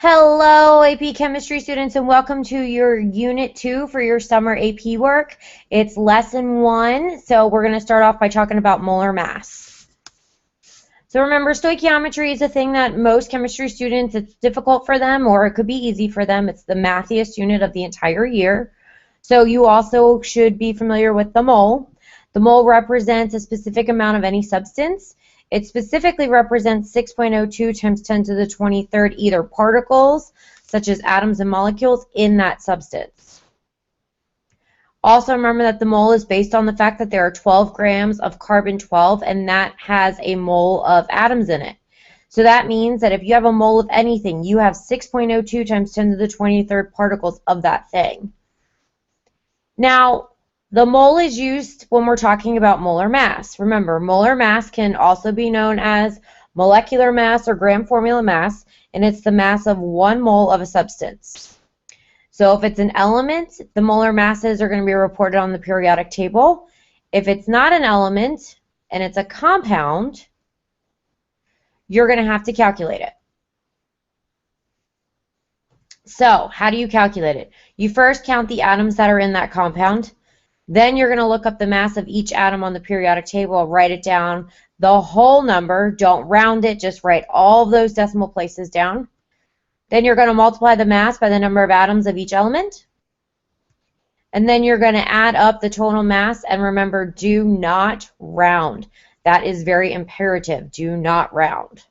Hello, AP Chemistry students, and welcome to your Unit 2 for your summer AP work. It's Lesson 1, so we're going to start off by talking about molar mass. So remember, stoichiometry is a thing that most chemistry students, it's difficult for them, or it could be easy for them. It's the mathiest unit of the entire year. So you also should be familiar with the mole. The mole represents a specific amount of any substance. It specifically represents 6.02 times 10 to the 23rd either particles, such as atoms and molecules, in that substance. Also remember that the mole is based on the fact that there are 12 grams of carbon-12, and that has a mole of atoms in it. So that means that if you have a mole of anything, you have 6.02 times 10 to the 23rd particles of that thing. Now, the mole is used when we're talking about molar mass. Remember, molar mass can also be known as molecular mass or gram formula mass, and it's the mass of 1 mole of a substance. So if it's an element, the molar masses are going to be reported on the periodic table. If it's not an element and it's a compound, you're going to have to calculate it. So how do you calculate it? You first count the atoms that are in that compound. Then you're going to look up the mass of each atom on the periodic table, write it down, the whole number. Don't round it, just write all of those decimal places down. Then you're going to multiply the mass by the number of atoms of each element. And then you're going to add up the total mass, and remember, do not round. That is very imperative. Do not round.